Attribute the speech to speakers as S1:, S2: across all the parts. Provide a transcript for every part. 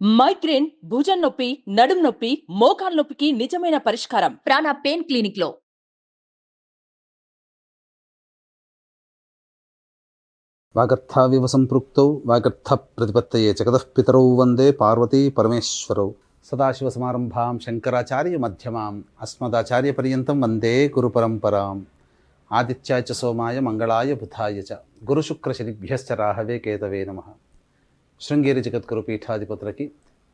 S1: Migraine, భుజం నొప్పి, నడుం నొప్పి, మోకాలు నొప్పికి నిజమైన పరిష్కారం ప్రాణ పెయిన్ క్లినిక్ లో.
S2: వాగర్థావివ సంపృక్తౌ వాగర్థ ప్రతిపత్తయే జగతః పితరౌ వందే పార్వతీ పరమేశ్వరౌ. సదాశివసమారంభాం శంకరాచార్య మధ్యమాం అస్మదాచార్య పర్యంతం వందే గురు పరంపరాం. ఆదిత్యాయ చ సోమాయ మంగళాయ బుధాయ చ గురుశుక్రశనిభ్యశ్చ రాహవే కేతవే నమః. శృంగేరి జగద్గురు పీఠాధిపతులకి,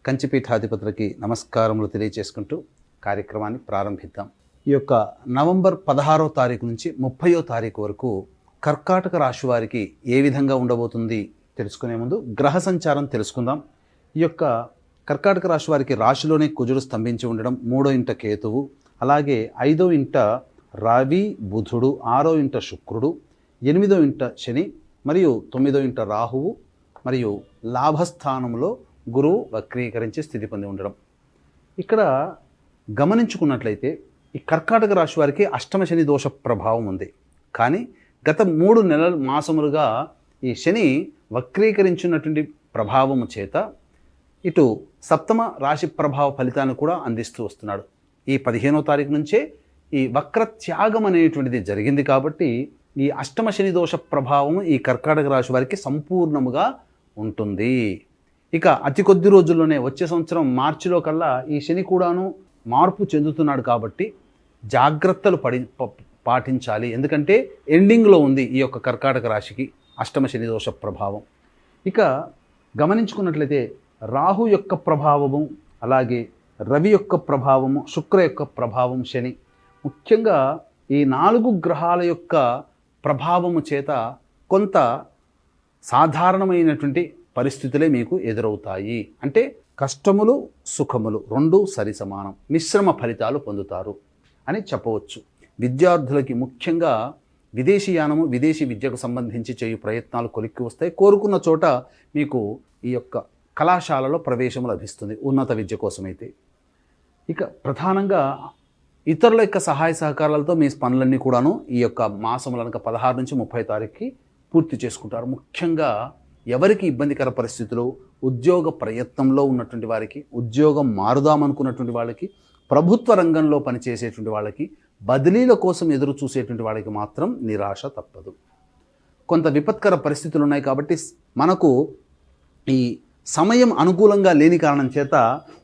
S2: కంచి పీఠాధిపతులకి నమస్కారములు తెలియచేసుకుంటూ కార్యక్రమాన్ని ప్రారంభిద్దాం. ఈ యొక్క నవంబర్ 16వ తారీఖు నుంచి 30వ తారీఖు వరకు కర్కాటక రాశి వారికి ఏ విధంగా ఉండబోతుంది తెలుసుకునే ముందు గ్రహ సంచారం తెలుసుకుందాం. ఈ యొక్క కర్కాటక రాశి వారికి రాశిలోనే కుజుడు స్తంభించి ఉండడం, 3వ ఇంట కేతువు, అలాగే 5వ ఇంట రవి బుధుడు, 6వ ఇంట శుక్రుడు, 8వ ఇంట శని మరియు 9వ ఇంట రాహువు మరియు లాభస్థానంలో గురువు వక్రీకరించి స్థితి పొంది ఉండడం. ఇక్కడ గమనించుకున్నట్లయితే ఈ కర్కాటక రాశి వారికి అష్టమ శని దోష ప్రభావం ఉంది. కానీ గత 3 మాసములుగా ఈ శని వక్రీకరించినటువంటి ప్రభావము చేత ఇటు సప్తమ రాశి ప్రభావ ఫలితాన్ని కూడా అందిస్తూ వస్తున్నాడు. ఈ 15వ తారీఖు నుంచే ఈ వక్రత్యాగం అనేటువంటిది జరిగింది కాబట్టి ఈ అష్టమ శని దోష ప్రభావం ఈ కర్కాటక రాశి వారికి సంపూర్ణముగా ఉంటుంది. ఇక అతి కొద్ది రోజుల్లోనే వచ్చే సంవత్సరం మార్చిలో కల్లా ఈ శని కూడాను మార్పు చెందుతున్నాడు కాబట్టి జాగ్రత్తలు పాటించాలి. ఎందుకంటే ఎండింగ్లో ఉంది ఈ యొక్క కర్కాటక రాశికి అష్టమ శని దోష ప్రభావం. ఇక గమనించుకున్నట్లయితే రాహు యొక్క ప్రభావము, అలాగే రవి యొక్క ప్రభావము, శుక్ర యొక్క ప్రభావం, శని, ముఖ్యంగా ఈ 4 గ్రహాల యొక్క ప్రభావము చేత కొంత సాధారణమైనటువంటి పరిస్థితులే మీకు ఎదురవుతాయి. అంటే కష్టములు సుఖములు రెండూ సరి సమానం, మిశ్రమ ఫలితాలు పొందుతారు అని చెప్పవచ్చు. విద్యార్థులకి ముఖ్యంగా విదేశీయానము, విదేశీ విద్యకు సంబంధించి చేయు ప్రయత్నాలు కొలిక్కి వస్తాయి. కోరుకున్న చోట మీకు ఈ యొక్క కళాశాలలో ప్రవేశం లభిస్తుంది ఉన్నత విద్య కోసమైతే. ఇక ప్రధానంగా ఇతరుల యొక్క సహాయ సహకారాలతో మీ పనులన్నీ కూడాను ఈ యొక్క మాసములనక 16 నుంచి 30 తారీఖుకి పూర్తి చేసుకుంటారు. ముఖ్యంగా ఎవరికి ఇబ్బందికర పరిస్థితులు, ఉద్యోగ ప్రయత్నంలో ఉన్నటువంటి వారికి, ఉద్యోగం మారుదామనుకున్నటువంటి వాళ్ళకి, ప్రభుత్వ రంగంలో పనిచేసేటువంటి వాళ్ళకి, బదిలీల కోసం ఎదురు చూసేటువంటి వాళ్ళకి మాత్రం నిరాశ తప్పదు. కొంత విపత్కర పరిస్థితులు ఉన్నాయి కాబట్టి మనకు ఈ సమయం అనుకూలంగా లేని కారణం చేత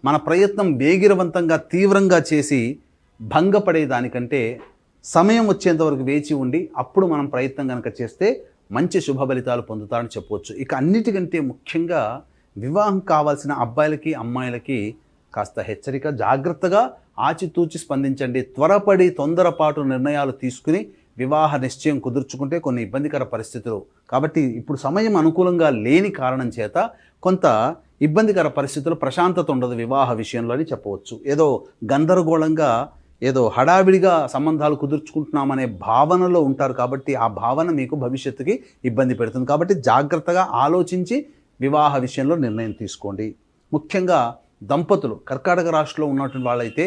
S2: మన ప్రయత్నం వేగిరవంతంగా తీవ్రంగా చేసి భంగపడేదానికంటే సమయం వచ్చేంత వరకు వేచి ఉండి అప్పుడు మనం ప్రయత్నం కనుక చేస్తే మంచి శుభ ఫలితాలు పొందుతారని చెప్పవచ్చు. ఇక అన్నిటికంటే ముఖ్యంగా వివాహం కావాల్సిన అబ్బాయిలకి అమ్మాయిలకి కాస్త హెచ్చరిక, జాగ్రత్తగా ఆచితూచి స్పందించండి. త్వరపడి తొందరపాటు నిర్ణయాలు తీసుకుని వివాహ నిశ్చయం కుదుర్చుకుంటే కొన్ని ఇబ్బందికర పరిస్థితులు. కాబట్టి ఇప్పుడు సమయం అనుకూలంగా లేని కారణం చేత కొంత ఇబ్బందికర పరిస్థితులు, ప్రశాంతత ఉండదు వివాహ విషయంలో అని చెప్పవచ్చు. ఏదో గందరగోళంగా, ఏదో హడావిడిగా సంబంధాలు కుదుర్చుకుంటున్నామనే భావనలో ఉంటారు కాబట్టి ఆ భావన మీకు భవిష్యత్తుకి ఇబ్బంది పెడుతుంది. కాబట్టి జాగ్రత్తగా ఆలోచించి వివాహ విషయంలో నిర్ణయం తీసుకోండి. ముఖ్యంగా దంపతులు కర్కాటక రాశిలో ఉన్నటువంటి వాళ్ళైతే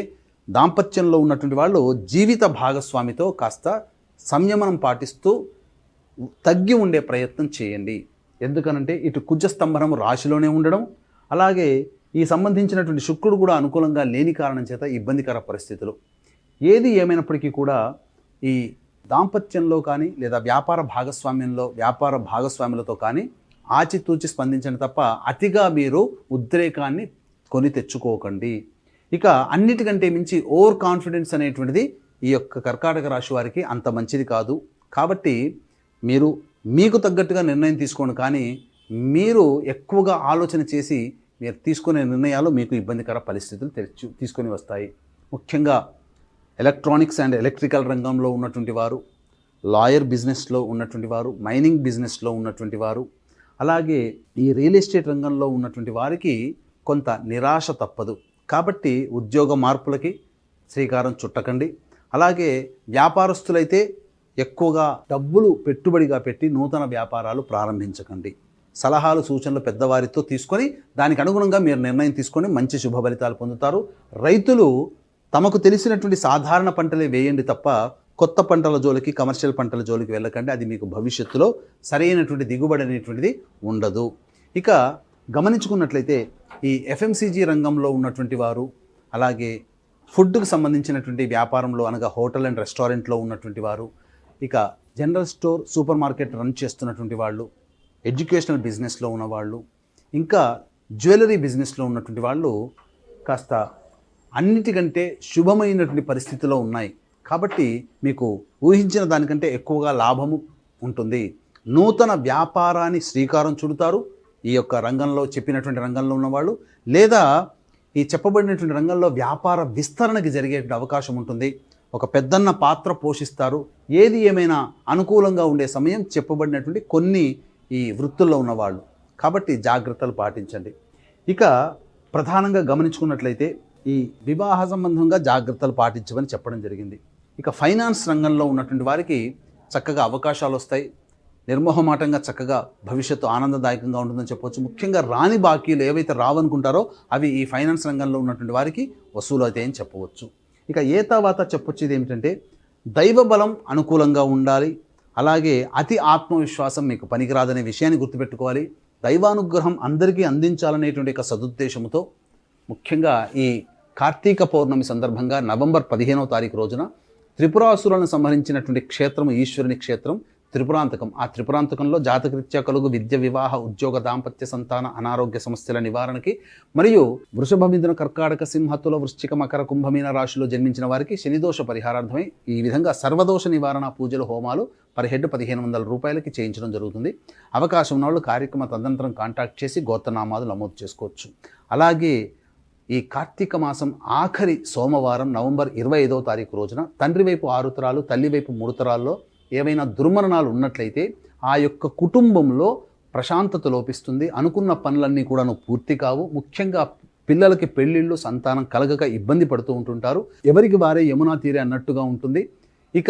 S2: దాంపత్యంలో ఉన్నటువంటి వాళ్ళు జీవిత భాగస్వామితో కాస్త సంయమనం పాటిస్తూ తగ్గి ఉండే ప్రయత్నం చేయండి. ఎందుకనంటే ఇటు కుజస్తంభనము రాశిలోనే ఉండడం, అలాగే ఈ సంబంధించినటువంటి శుక్రుడు కూడా అనుకూలంగా లేని కారణం చేత ఇబ్బందికర పరిస్థితులు. ఏది ఏమైనప్పటికీ కూడా ఈ దాంపత్యంలో కానీ లేదా వ్యాపార భాగస్వాములతో కానీ ఆచితూచి స్పందించండి తప్ప అతిగా మీరు ఉద్రేకాన్ని కొని తెచ్చుకోకండి. ఇక అన్నిటికంటే మించి ఓవర్ కాన్ఫిడెన్స్ అనేటువంటిది ఈ యొక్క కర్కాటక రాశి వారికి అంత మంచిది కాదు. కాబట్టి మీరు మీకు తగ్గట్టుగా నిర్ణయం తీసుకోండి, కానీ మీరు ఎక్కువగా ఆలోచన చేసి మీరు తీసుకునే నిర్ణయాలు మీకు ఇబ్బందికర పరిస్థితులు తీసుకొని వస్తాయి. ముఖ్యంగా ఎలక్ట్రానిక్స్ అండ్ ఎలక్ట్రికల్ రంగంలో ఉన్నటువంటి వారు, లాయర్ బిజినెస్లో ఉన్నటువంటి వారు, మైనింగ్ బిజినెస్లో ఉన్నటువంటి వారు, అలాగే ఈ రియల్ ఎస్టేట్ రంగంలో ఉన్నటువంటి వారికి కొంత నిరాశ తప్పదు. కాబట్టి ఉద్యోగ మార్పులకి శ్రీకారం చుట్టకండి. అలాగే వ్యాపారస్తులైతే ఎక్కువగా డబ్బులు పెట్టుబడిగా పెట్టి నూతన వ్యాపారాలు ప్రారంభించకండి. సలహాలు సూచనలు పెద్దవారితో తీసుకొని దానికి అనుగుణంగా మీరు నిర్ణయం తీసుకొని మంచి శుభ ఫలితాలు పొందుతారు. రైతులు తమకు తెలిసినటువంటి సాధారణ పంటలే వేయండి తప్ప కొత్త పంటల జోలికి, కమర్షియల్ పంటల జోలికి వెళ్ళకండి. అది మీకు భవిష్యత్తులో సరైనటువంటి దిగుబడి అనేటువంటిది ఉండదు. ఇక గమనించుకున్నట్లయితే ఈ ఎఫ్ఎంసీజీ రంగంలో ఉన్నటువంటి వారు, అలాగే ఫుడ్కు సంబంధించినటువంటి వ్యాపారంలో అనగా హోటల్ అండ్ రెస్టారెంట్లో ఉన్నటువంటి వారు, ఇక general store super market run చేస్తున్నటువంటి వాళ్ళు, ఎడ్యుకేషనల్ బిజినెస్లో ఉన్నవాళ్ళు, ఇంకా జ్యువెలరీ బిజినెస్లో ఉన్నటువంటి వాళ్ళు కాస్త అన్నిటికంటే శుభమైనటువంటి పరిస్థితిలో ఉన్నాయి. కాబట్టి మీకు ఊహించిన దానికంటే ఎక్కువగా లాభము ఉంటుంది. నూతన వ్యాపారాన్ని శ్రీకారం చుడతారు ఈ యొక్క రంగంలో, చెప్పినటువంటి రంగంలో ఉన్నవాళ్ళు, లేదా ఈ చెప్పబడినటువంటి రంగంలో వ్యాపార విస్తరణకి జరిగేటువంటి అవకాశం ఉంటుంది. ఒక పెద్దన్న పాత్ర పోషిస్తారు. ఏది ఏమైనా అనుకూలంగా ఉండే సమయం చెప్పబడినటువంటి కొన్ని ఈ వృత్తుల్లో ఉన్నవాళ్ళు. కాబట్టి జాగ్రత్తలు పాటించండి. ఇక ప్రధానంగా గమనించుకున్నట్లయితే ఈ వివాహ సంబంధంగా జాగ్రత్తలు పాటించమని చెప్పడం జరిగింది. ఇక ఫైనాన్స్ రంగంలో ఉన్నటువంటి వారికి చక్కగా అవకాశాలు వస్తాయి. నిర్మోహమాటంగా చక్కగా భవిష్యత్తు ఆనందదాయకంగా ఉంటుందని చెప్పవచ్చు. ముఖ్యంగా రాని బాకీలు ఏవైతే రావనుకుంటారో అవి ఈ ఫైనాన్స్ రంగంలో ఉన్నటువంటి వారికి వసూలు అవుతాయని చెప్పవచ్చు. ఇక తర్వాత చెప్పొచ్చేది ఏమిటంటే దైవ బలం అనుకూలంగా ఉండాలి. అలాగే అతి ఆత్మవిశ్వాసం మీకు పనికిరాదనే విషయాన్ని గుర్తుపెట్టుకోవాలి. దైవానుగ్రహం అందరికీ అందించాలనేటువంటి ఒక సదుద్దేశంతో ముఖ్యంగా ఈ కార్తీక పౌర్ణమి సందర్భంగా నవంబర్ 15వ తారీఖు రోజున త్రిపురాసురులను సంహరించినటువంటి క్షేత్రం ఈశ్వరుని క్షేత్రం త్రిపురాంతకం. ఆ త్రిపురాంతకంలో జాతకరీత్యా కలుగు విద్య, వివాహ, ఉద్యోగ, దాంపత్య, సంతాన, అనారోగ్య సమస్యల నివారణకి మరియు వృషభ, మిథున, కర్కాటక, సింహ, తుల, వృశ్చిక, మకర, కుంభమీన రాశిలో జన్మించిన వారికి శనిదోష పరిహారార్థమై ఈ విధంగా సర్వదోష నివారణ పూజలు, హోమాలు పర్ హెడ్ 1500 రూపాయలకి చేయించడం జరుగుతుంది. అవకాశం ఉన్న వాళ్ళు కార్యక్రమ తదనంతరం కాంటాక్ట్ చేసి గోత్రనామాలు నమోదు చేసుకోవచ్చు. అలాగే ఈ కార్తీక మాసం ఆఖరి సోమవారం నవంబర్ 25వ తారీఖు రోజున తండ్రి వైపు 6 తరాలు, తల్లి వైపు 3 తరాల్లో ఏవైనా దుర్మరణాలు ఉన్నట్లయితే ఆ యొక్క కుటుంబంలో ప్రశాంతత లోపిస్తుంది. అనుకున్న పనులన్నీ కూడాను పూర్తి కావు. ముఖ్యంగా పిల్లలకి పెళ్ళిళ్ళు, సంతానం కలగక ఇబ్బంది పడుతూ ఉంటుంటారు. ఎవరికి వారే యమునా తీరే అన్నట్టుగా ఉంటుంది. ఇక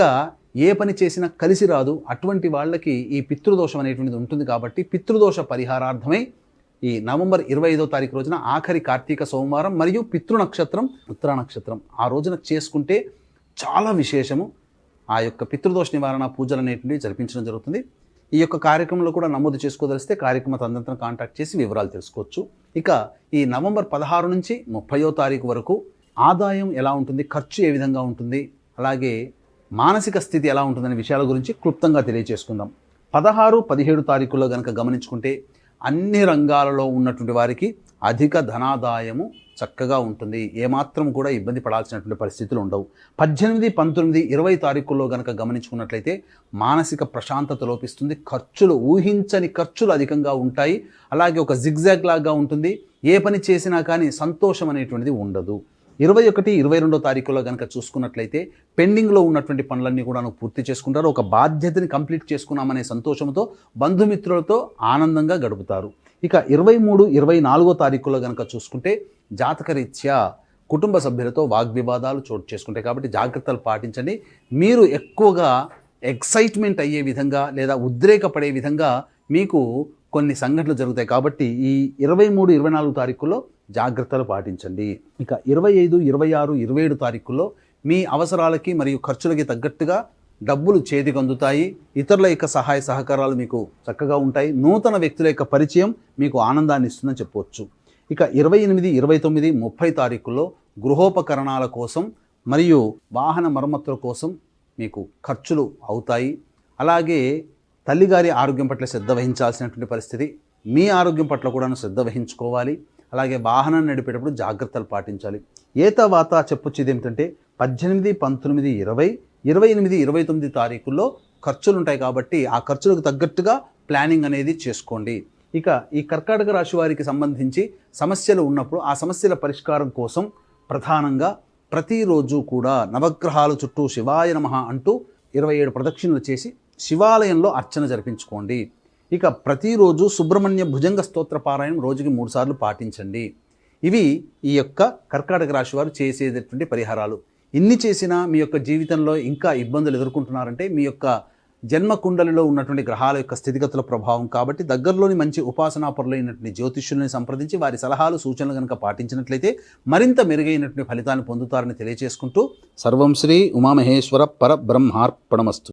S2: ఏ పని చేసినా కలిసి రాదు. అటువంటి వాళ్ళకి ఈ పితృదోషం అనేటువంటిది ఉంటుంది. కాబట్టి పితృదోష పరిహారార్థమై ఈ నవంబర్ 25వ తారీఖు రోజున ఆఖరి కార్తీక సోమవారం మరియు పితృ నక్షత్రం ఉత్తరా నక్షత్రం ఆ రోజున చేసుకుంటే చాలా విశేషము. ఆ యొక్క పితృదోష నివారణ పూజలు అనేటువంటివి జరిపించడం జరుగుతుంది. ఈ యొక్క కార్యక్రమంలో కూడా నమోదు చేసుకోదలిస్తే కార్యక్రమ తదనంతరం కాంటాక్ట్ చేసి వివరాలు తెలుసుకోవచ్చు. ఇక ఈ నవంబర్ 16 నుంచి 30వ తారీఖు వరకు ఆదాయం ఎలా ఉంటుంది, ఖర్చు ఏ విధంగా ఉంటుంది, అలాగే మానసిక స్థితి ఎలా ఉంటుందనే విషయాల గురించి క్లుప్తంగా తెలియజేసుకుందాం. 16, 17 తారీఖుల్లో కనుక గమనించుకుంటే అన్ని రంగాలలో ఉన్నటువంటి వారికి అధిక ధనాదాయము చక్కగా ఉంటుంది. ఏమాత్రం కూడా ఇబ్బంది పడాల్సినటువంటి పరిస్థితులు ఉండవు. 18, 19, 20 తారీఖుల్లో కనుక గమనించుకున్నట్లయితే మానసిక ప్రశాంతత లోపిస్తుంది. ఖర్చులు, ఊహించని ఖర్చులు అధికంగా ఉంటాయి. అలాగే ఒక జిగ్జాగ్ లాగా ఉంటుంది. ఏ పని చేసినా కానీ సంతోషం అనేటువంటిది ఉండదు. 21, 22 తారీఖుల్లో కనుక చూసుకున్నట్లయితే పెండింగ్లో ఉన్నటువంటి పనులన్నీ కూడా పూర్తి చేసుకుంటారు. ఒక బాధ్యతని కంప్లీట్ చేసుకున్నామనే సంతోషంతో బంధుమిత్రులతో ఆనందంగా గడుపుతారు. ఇక 23, 24 తారీఖుల్లో కనుక చూసుకుంటే జాతకరీత్యా కుటుంబ సభ్యులతో వాగ్వివాదాలు చోటు చేసుకుంటాయి. కాబట్టి జాగ్రత్తలు పాటించండి. మీరు ఎక్కువగా ఎక్సైట్మెంట్ అయ్యే విధంగా లేదా ఉద్రేకపడే విధంగా మీకు కొన్ని సంఘటనలు జరుగుతాయి. కాబట్టి ఈ 23, 24 తారీఖుల్లో జాగ్రత్తలు పాటించండి. ఇక 25, 26, 27 తారీఖుల్లో మీ అవసరాలకి మరియు ఖర్చులకి తగ్గట్టుగా డబ్బులు చేతికి అందుతాయి. ఇతరుల యొక్క సహాయ సహకారాలు మీకు చక్కగా ఉంటాయి. నూతన వ్యక్తుల యొక్క పరిచయం మీకు ఆనందాన్ని ఇస్తుందని చెప్పవచ్చు. ఇక 28, 29, 30 తారీఖుల్లో గృహోపకరణాల కోసం మరియు వాహన మరమ్మతుల కోసం మీకు ఖర్చులు అవుతాయి. అలాగే తల్లిగారి ఆరోగ్యం పట్ల శ్రద్ధ వహించాల్సినటువంటి పరిస్థితి. మీ ఆరోగ్యం పట్ల కూడా శ్రద్ధ వహించుకోవాలి. అలాగే వాహనాన్ని నడిపేటప్పుడు జాగ్రత్తలు పాటించాలి. తర్వాత చెప్పొచ్చేది ఏమిటంటే 18, 19, 20, 28, 29 తారీఖుల్లో ఖర్చులు ఉంటాయి. కాబట్టి ఆ ఖర్చులకు తగ్గట్టుగా ప్లానింగ్ అనేది చేసుకోండి. ఇక ఈ కర్కాటక రాశి వారికి సంబంధించి సమస్యలు ఉన్నప్పుడు ఆ సమస్యల పరిష్కారం కోసం ప్రధానంగా ప్రతిరోజు కూడా నవగ్రహాల చుట్టూ శివాయ నమః అంటూ 27 ప్రదక్షిణలు చేసి శివాలయంలో అర్చన జరిపించుకోండి. ఇక ప్రతిరోజు సుబ్రహ్మణ్య భుజంగ స్తోత్ర పారాయణం రోజుకి 3 సార్లు పాటించండి. ఇవి ఈ యొక్క కర్కాటక రాశి వారు చేసేటటువంటి పరిహారాలు. ఇన్ని చేసినా మీ యొక్క జీవితంలో ఇంకా ఇబ్బందులు ఎదుర్కొంటున్నారంటే మీ యొక్క జన్మ కుండలిలో ఉన్నటువంటి గ్రహాల యొక్క స్థితిగతుల ప్రభావం. కాబట్టి దగ్గరలోని మంచి ఉపాసనాపరులైనటువంటి జ్యోతిష్యుల్ని సంప్రదించి వారి సలహాలు, సూచనలు కనుక పాటించినట్లయితే మరింత మెరుగైనటువంటి ఫలితాన్ని పొందుతారని తెలియజేసుకుంటూ సర్వం శ్రీ ఉమామహేశ్వర పరబ్రహ్మార్పణమస్తు.